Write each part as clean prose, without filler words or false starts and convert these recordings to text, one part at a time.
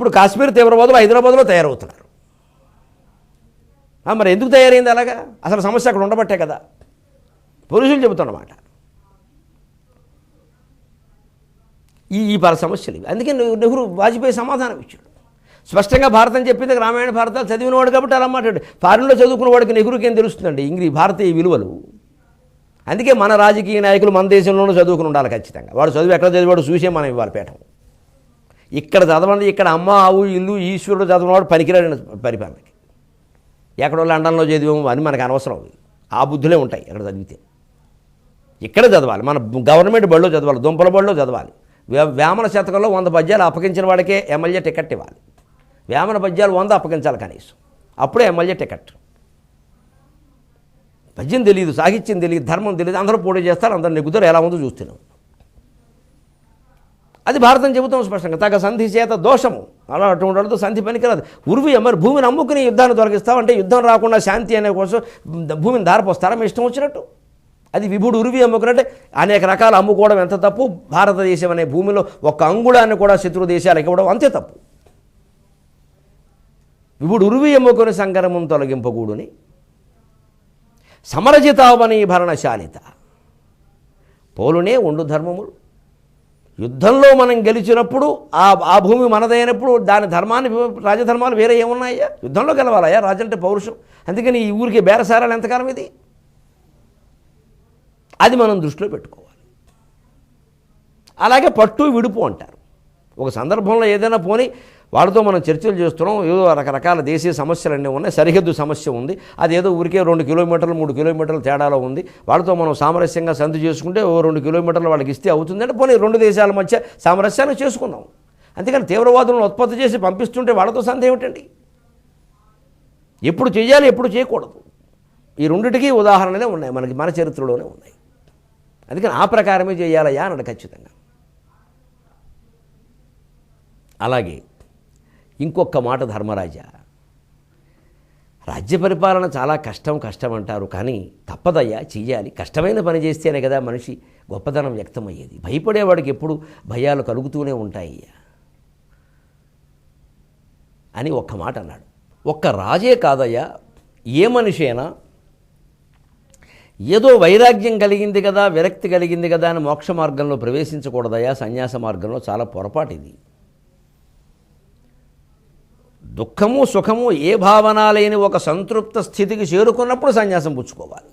ఇప్పుడు కాశ్మీర్ తీవ్రవాదులు హైదరాబాద్లో తయారవుతున్నారు. మరి ఎందుకు తయారైంది అలాగా? అసలు సమస్య అక్కడ ఉండబట్టే కదా. పోలీసులు చెబుతున్నమాట. ఈ సమస్యలు ఇవి. అందుకే నెహ్రూ వాజ్పేయి సమాధానం ఇచ్చాడు. స్పష్టంగా భారతం చెప్పింది, రామాయణ భారతాలు చదివినవాడు కాబట్టి అలా మాట్లాడు. ఫారిన్లో చదువుకున్న వాడికి నెహ్రూకి ఏం తెలుస్తుందండి భారతీయ విలువలు? అందుకే మన రాజకీయ నాయకులు మన దేశంలోనూ చదువుకుని ఉండాలి ఖచ్చితంగా. వాడు చదువు ఎక్కడ చదివాడు చూసే మనం ఇవ్వాలి పీఠం. ఇక్కడ చదవండి, ఇక్కడ అమ్మ ఆవు ఇల్లు ఈశ్వరుడు చదవనవాడు పనికిరాడు పరిపాలనకి. ఎక్కడో లండన్లో చదివాము అని మనకు అనవసరం. ఆ బుద్ధులే ఉంటాయి ఎక్కడ చదివితే. ఇక్కడ చదవాలి, మన గవర్నమెంట్ బడిలో చదవాలి, దుంపల బడిలో చదవాలి. వేమన శతకంలో 100 పద్యాలు అప్పగించిన వాడికే ఎమ్మెల్యే టికెట్ ఇవ్వాలి. వేమన పద్యాలు 100 అప్పగించాలి కనీసం, అప్పుడే ఎమ్మెల్యే టికెట్. పద్యం తెలియదు, సాహిత్యం తెలియదు, ధర్మం తెలియదు, అందరూ పోటీ చేస్తారు, అందరూ నెగ్గుతారు. ఎలా ఉందో చూస్తున్నాం. అది భారతం చెబుతాం స్పష్టంగా. తగ సంధి చేత దోషము, అలా అటువంటి సంధి పనికిరాదు. ఉర్వి మరి భూమిని అమ్ముకుని యుద్ధాన్ని తొలగిస్తామంటే యుద్ధం రాకుండా శాంతి అనే కోసం భూమిని దారిపోస్తారా మీ ఇష్టం వచ్చినట్టు? అది విభుడు ఉరివి అమ్ముకున్నట్టే. అనేక రకాలు అమ్ముకోవడం ఎంత తప్పు. భారతదేశం అనే భూమిలో ఒక్క అంగుళాన్ని కూడా శత్రు దేశాలకు ఇవ్వడం అంతే తప్పు. విభుడు ఉరివి అమ్ముకుని సంగరమం తొలగింపకూడుని సమరజితావని భరణశాలిత పోలునే ఉండు ధర్మములు. యుద్ధంలో మనం గెలిచినప్పుడు ఆ భూమి మనదైనప్పుడు దాని ధర్మాన్ని రాజధర్మాలు వేరే ఏమున్నాయా? యుద్ధంలో గెలవాలయా? రాజు అంటే పౌరుషం. అందుకని ఈ ఊరికి బేరసారాలు ఎంతకాలం ఇది? అది మనం దృష్టిలో పెట్టుకోవాలి. అలాగే పట్టు విడుపు అంటారు. ఒక సందర్భంలో ఏదైనా పోని వాళ్ళతో మనం చర్చలు చేస్తున్నాం, ఏదో రకరకాల దేశీయ సమస్యలన్నీ ఉన్నాయి, సరిహద్దు సమస్య ఉంది, అదేదో ఊరికే 2 కిలోమీటర్లు 3 కిలోమీటర్ల తేడాలో ఉంది, వాళ్ళతో మనం సామరస్యంగా సంధి చేసుకుంటే 2 కిలోమీటర్లు వాళ్ళకి ఇస్తే అవుతుందంటే పోనీ 2 దేశాల మధ్య సామరస్యాన్ని చేసుకుందాం. అంతేకాని తీవ్రవాదులను ఉత్పత్తి చేసి పంపిస్తుంటే వాళ్ళతో సంధి ఏమిటండి? ఎప్పుడు చేయాలి, ఎప్పుడు చేయకూడదు, ఈ రెండిటికీ ఉదాహరణలే ఉన్నాయి మనకి, మన చరిత్రలోనే ఉన్నాయి. అందుకని ఆ ప్రకారమే చేయాలయ్యా అన్నాడు ఖచ్చితంగా. అలాగే ఇంకొక మాట ధర్మరాజా, రాజ్య పరిపాలన చాలా కష్టం అంటారు, కానీ తప్పదయ్యా, చెయ్యాలి. కష్టమైన పని చేస్తేనే కదా మనిషి గొప్పతనం వ్యక్తమయ్యేది. భయపడేవాడికి ఎప్పుడు భయాలు కలుగుతూనే ఉంటాయ్యా అని ఒక్క మాట అన్నాడు. ఒక్క రాజే కాదయ్యా, ఏ మనిషి అయినా ఏదో వైరాగ్యం కలిగింది కదా, విరక్తి కలిగింది కదా అని మోక్ష మార్గంలో ప్రవేశించకూడదయ్యా. సన్యాస మార్గంలో చాలా పొరపాటు ఇది. దుఃఖము సుఖము ఏ భావన లేని ఒక సంతృప్త స్థితికి చేరుకున్నప్పుడు సన్యాసం పుచ్చుకోవాలి.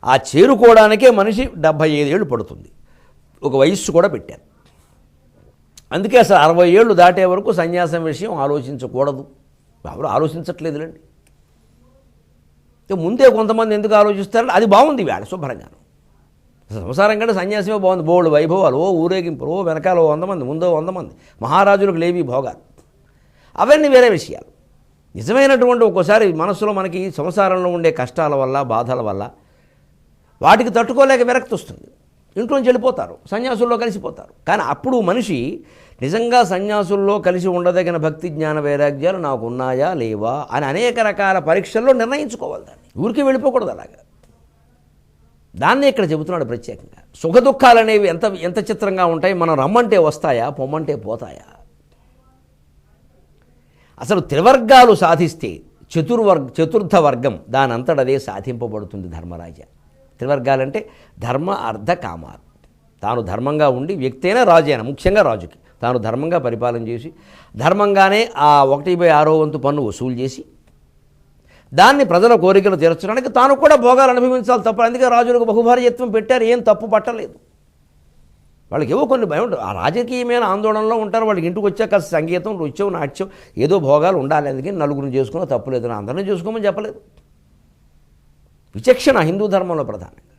ఆ చేరుకోవడానికే మనిషి 75 ఏళ్ళు పడుతుంది. ఒక వయస్సు కూడా పెట్టారు. అందుకే అసలు 60 ఏళ్ళు దాటే వరకు సన్యాసం విషయం ఆలోచించకూడదు. ఎవరు ఆలోచించట్లేదులేండి. ముందే కొంతమంది ఎందుకు ఆలోచిస్తారంటే అది బాగుంది వేళ శుభ్రంగాను. సంసారం కంటే సన్యాసమే బాగుంది. బోల్డ్ వైభవాలు, ఊరేగింపులు, వెనకాల 100 మంది, ముందో 100 మంది, మహారాజులకు లేవి భోగాలు, అవన్నీ వేరే విషయాలు. నిజమైనటువంటి ఒక్కోసారి మనసులో మనకి సంసారంలో ఉండే కష్టాల వల్ల, బాధల వల్ల వాటికి తట్టుకోలేక విరక్తి వస్తుంది, ఇంట్లోంచి వెళ్ళిపోతారు, సన్యాసుల్లో కలిసిపోతారు. కానీ అప్పుడు మనిషి నిజంగా సన్యాసుల్లో కలిసి ఉండదగిన భక్తి జ్ఞాన వైరాగ్యాలు నాకు ఉన్నాయా లేవా అని అనేక రకాల పరీక్షల్లో నిర్ణయించుకోవాలి. దాన్ని ఊరికి వెళ్ళిపోకూడదు. అలాగా దాన్ని ఇక్కడ చెబుతున్నాడు ప్రత్యేకంగా. సుఖ దుఃఖాలు అనేవి ఎంత చిత్రంగా ఉంటాయి. మనం రమ్మంటే వస్తాయా, పొమ్మంటే పోతాయా. అసలు త్రివర్గాలు సాధిస్తే చతుర్థ వర్గం దానంతటదే సాధింపబడుతుంది ధర్మరాజా. త్రివర్గాలంటే ధర్మ అర్థ కామాలు. తాను ధర్మంగా ఉండి వ్యక్తి అయినా రాజు అయినా, ముఖ్యంగా రాజుకి తాను ధర్మంగా పరిపాలన చేసి ధర్మంగానే ఆ 1/6 వంతు పన్ను వసూలు చేసి దాన్ని ప్రజల కోరికలు తీర్చడానికి తాను కూడా భోగాలు అనుభవించాలి తప్ప. అందుకే రాజులకు బహుభార్యత్వం పెట్టారు, ఏం తప్పు పట్టలేదు. వాళ్ళకి ఏవో కొన్ని భయం ఉంటుంది, ఆ రాజకీయమైన ఆందోళనలో ఉంటారు. వాళ్ళకి ఇంటికి వచ్చాక సంగీతం, నృత్యం, నాట్యం, ఏదో భోగాలు ఉండాలి. అందుకని నలుగురిని చేసుకున్నా తప్పులేదు, అందరినీ చేసుకోమని చెప్పలేదు. విచక్షణ హిందూ ధర్మంలో ప్రధానంగా.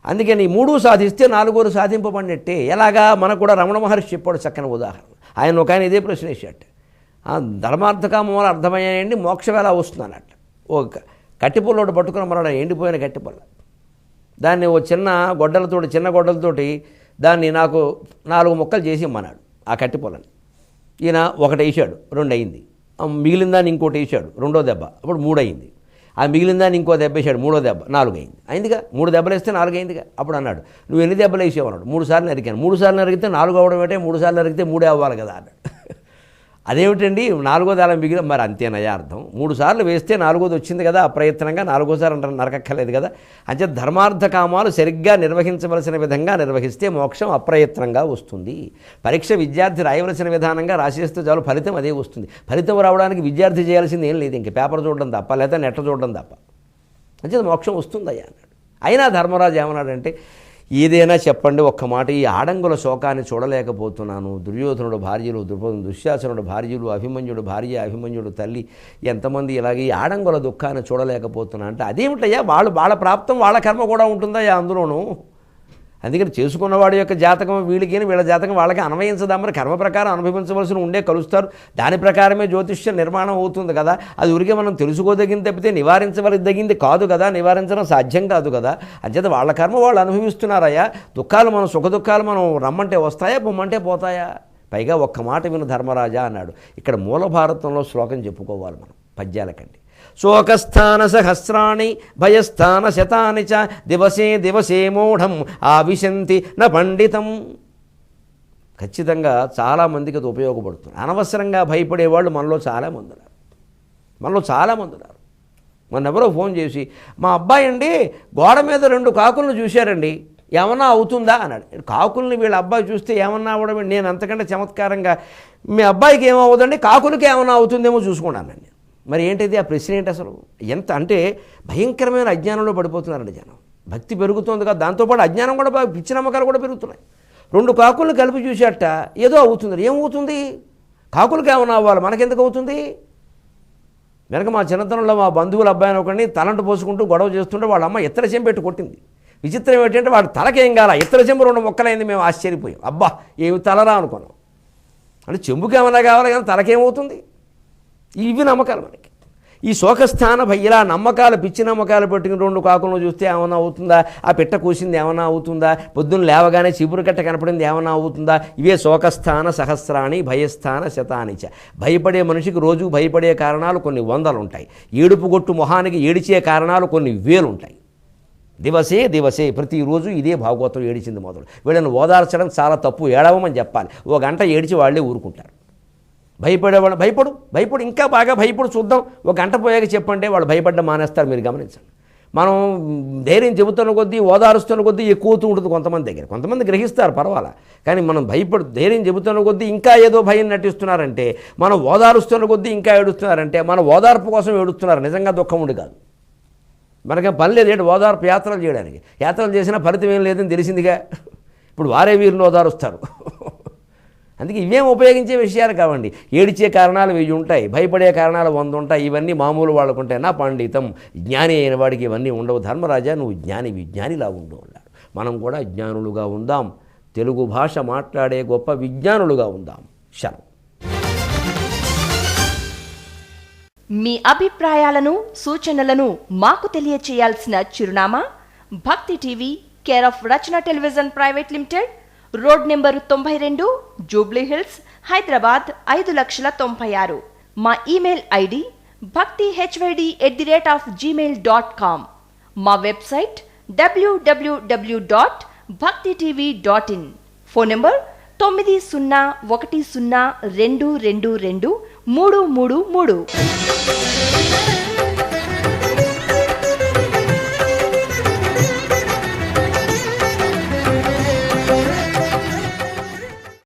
అందుకని ఈ 3 సాధిస్తే 4 సాధింపబడినట్టే. ఎలాగా మనకు కూడా రమణ మహర్షి చెప్పాడు చక్కని ఉదాహరణ. ఆయన ఒక ఆయన ఇదే ప్రశ్న వేసాడు, ధర్మార్థకామాలు అర్థమయ్యాయండి, మోక్షం ఎలా వస్తుంది అన్నట్టు. ఓ కట్టిపుల్లోటి పట్టుకుని మరణ ఎండిపోయిన కట్టిపుల్ల, దాన్ని ఓ చిన్న గొడ్డలతోటి దాన్ని నాకు 4 ముక్కలు చేసి ఇమ్మన్నాడు ఆ కట్టిపుల్లని. ఈయన 1 వేసాడు, 2 అయింది. మిగిలిన దాన్ని ఇంకోటి వేసాడు, 2వ దెబ్బ, అప్పుడు 3 అయింది. ఆ మిగిలిన దాన్ని ఇంకో దెబ్బ వేసాడు, 3వ దెబ్బ 4 అయింది. అయిందిగా, 3 దెబ్బలు వేస్తే 4 అయిందిగా. అప్పుడు అన్నాడు, నువ్వు ఎన్ని దెబ్బలు వేసావు అన్నాడు. 3 సార్లు నరికాను. 3 సార్లు నరికితే 4 అవ్వడం ఏంటే, 3 సార్లు నరికితే 3 అవ్వాలి కదా అన్నాడు. అదేమిటండి 4వ దాళం మిగిలి, మరి అంతేనయ్యా అర్థం. 3 సార్లు వేస్తే 4వది వచ్చింది కదా, అప్రయత్నంగా 4వసారి నరకక్కర్లేదు కదా. అంటే ధర్మార్థ కామాలు సరిగ్గా నిర్వహించవలసిన విధంగా నిర్వహిస్తే మోక్షం అప్రయత్నంగా వస్తుంది. పరీక్ష విద్యార్థి రాయవలసిన విధానంగా రాసేస్తే చాలు, ఫలితం అదే వస్తుంది. ఫలితం రావడానికి విద్యార్థి చేయాల్సింది ఏం లేదు, ఇంక పేపర్ చూడడం తప్ప, లేదా నెట్ చూడడం తప్ప. అంటే మోక్షం వస్తుందయ్యా అన్నాడు. అయినా ధర్మరాజు ఏమన్నాడంటే, ఏదైనా చెప్పండి ఒక్క మాట, ఈ ఆడంగుల శోకాన్ని చూడలేకపోతున్నాను. దుర్యోధనుడు భార్యలు, దుశ్శాసనుడు భార్యలు, అభిమన్యుడు భార్య, అభిమన్యుడు తల్లి, ఎంతమంది ఇలాగే ఈ ఆడంగుల దుఃఖాన్ని చూడలేకపోతున్నా అంటే, అదేమిటయ్యా వాళ్ళ ప్రాప్తం వాళ్ళ కర్మ కూడా ఉంటుందయ్యా అందులోనూ. అందుకని చేసుకున్నవాడి యొక్క జాతకం వీళ్ళకి, వీళ్ళ జాతకం వాళ్ళకి అన్వయించదా, మరి కర్మ ప్రకారం అనుభవించవలసిన ఉండే కలుస్తారు. దాని ప్రకారమే జ్యోతిష్యం నిర్మాణం అవుతుంది కదా. అది ఊరికే మనం తెలుసుకోదగింది తప్పితే నివారించవలదగింది కాదు కదా, నివారించడం సాధ్యం కాదు కదా. అంచేత వాళ్ళ కర్మ వాళ్ళు అనుభవిస్తున్నారయ్యా. దుఃఖాలు మనం, సుఖ దుఃఖాలు మనం రమ్మంటే వస్తాయా, పొమ్మంటే పోతాయా. పైగా ఒక్క మాట విను ధర్మరాజా అన్నాడు. ఇక్కడ మూల భారతంలో శ్లోకం చెప్పుకోవాలి మనం పద్యాల కంటే. శోకస్థాన సహస్రాణి భయస్థాన శతాని చ దివసే దివసే మూఢం ఆవిశంతి న పండితం. ఖచ్చితంగా చాలామందికి అది ఉపయోగపడుతుంది. అనవసరంగా భయపడేవాళ్ళు మనలో చాలామంది ఉన్నారు. మొన్నెవరో ఫోన్ చేసి, మా అబ్బాయి అండి గోడ మీద 2 కాకులను చూశారండి, ఏమన్నా అవుతుందా అన్నాడు. కాకుల్ని వీళ్ళ అబ్బాయి చూస్తే ఏమన్నా అవ్వడం, నేను అంతకంటే చమత్కారంగా, మీ అబ్బాయికి ఏమవుతుందండి, కాకులకి ఏమన్నా అవుతుందేమో చూసుకున్నానండి. మరి ఏంటిది, ఆ ప్రశ్న ఏంటి అసలు? ఎంత అంటే భయంకరమైన అజ్ఞానంలో పడిపోతున్నారండి జనం. భక్తి పెరుగుతుంది కదా, దాంతోపాటు అజ్ఞానం కూడా, పిచ్చి నమ్మకాలు కూడా పెరుగుతున్నాయి. 2 కాకులను కలిపి చూసేట ఏదో అవుతుంది. ఏమవుతుంది? కాకులకి ఏమన్నా అవ్వాలి, మనకెందుకు అవుతుంది? వెనక మా చిన్నతనంలో మా బంధువుల అబ్బాయిని ఒకరిని తలంటు పోసుకుంటూ గొడవ చేస్తుంటే వాళ్ళ అమ్మ ఇత్తడి చెంబు పెట్టి కొట్టింది. విచిత్రం ఏంటంటే వాడు తలకేం కాల, ఇత్తడి చెంబు 2 ముక్కలైంది. మేము ఆశ్చర్యపోయాం, అబ్బా ఏమి తలరా అనుకున్నాం. అంటే చెంబుకి ఏమన్నా కావాలి కానీ తలకేమవుతుంది? ఇవి నమ్మకాలు మనకి. ఈ శోకస్థాన ఇలా నమ్మకాలు, పిచ్చి నమ్మకాలు పెట్టుకుని 2 కాకులను చూస్తే ఏమన్నా అవుతుందా, ఆ పిట్ట కూసింది ఏమన్నా అవుతుందా, పొద్దున్న లేవగానే చిబురు కట్ట కనపడింది ఏమన్నా అవుతుందా, ఇవే శోకస్థాన సహస్రాణి భయస్థాన శతానిచ. భయపడే మనిషికి రోజు భయపడే కారణాలు కొన్ని 100 ఉంటాయి. ఏడుపు గొట్టు మొహానికి ఏడిచే కారణాలు కొన్ని 1000 ఉంటాయి. దివసే ప్రతిరోజు ఇదే భాగవతం ఏడిచింది మొదలు. వీళ్ళని ఓదార్చడం చాలా తప్పు, ఏడవమని చెప్పాలి. 1 గంట ఏడిచి వాళ్ళే ఊరుకుంటారు. భయపడేవాళ్ళు భయపడు ఇంకా బాగా భయపడు చూద్దాం, 1 గంట పోయాక చెప్పంటే వాళ్ళు భయపడ్డం మానేస్తారు. మీరు గమనించండి. మనం ధైర్యం చెబుతున్న కొద్దీ, ఓదారుస్తున్న కొద్దీ ఎక్కువతూ ఉంటుంది కొంతమంది దగ్గర. కొంతమంది గ్రహిస్తారు పర్వాలా, కానీ మనం ధైర్యం చెబుతున్న కొద్దీ ఇంకా ఏదో భయం నటిస్తున్నారంటే, మనం ఓదారుస్తున్న కొద్దీ ఇంకా ఏడుస్తున్నారంటే, మన ఓదార్పు కోసం ఏడుస్తున్నారు, నిజంగా దుఃఖం ఉండి కాదు. మనకేం పని లేదు ఏంటి ఓదార్పు యాత్రలు చేయడానికి. యాత్రలు చేసినా ఫలితం ఏం లేదని తెలిసిందిగా. ఇప్పుడు వారే వీరిని ఓదారుస్తారు. అందుకే ఇవేం ఉపయోగించే విషయాలు కావండి. ఏడిచే కారణాలు 1000 ఉంటాయి, భయపడే కారణాలు 100 ఉంటాయి. ఇవన్నీ మామూలు వాళ్ళకుంటాయి. నా పండితం, జ్ఞాని అయిన వాడికి ఇవన్నీ ఉండవు. ధర్మరాజా నువ్వు విజ్ఞానిలా ఉండు అన్నాడు. మనం కూడా జ్ఞానులుగా ఉందాం, తెలుగు భాష మాట్లాడే గొప్ప విజ్ఞానులుగా ఉందాం. శరణం. మీ అభిప్రాయాలను, సూచనలను మాకు తెలియచేయాల్సిన చిరునామా భక్తి TV, care of Rachana television private limited, road number 92, Jubilee hills, Hyderabad 5,96,000. మా ఇమెయిల్ ఐడి bhaktihyd@gmail.com. మా వెబ్సైట్ www.bhaktitv.in. Phone number 9010222333.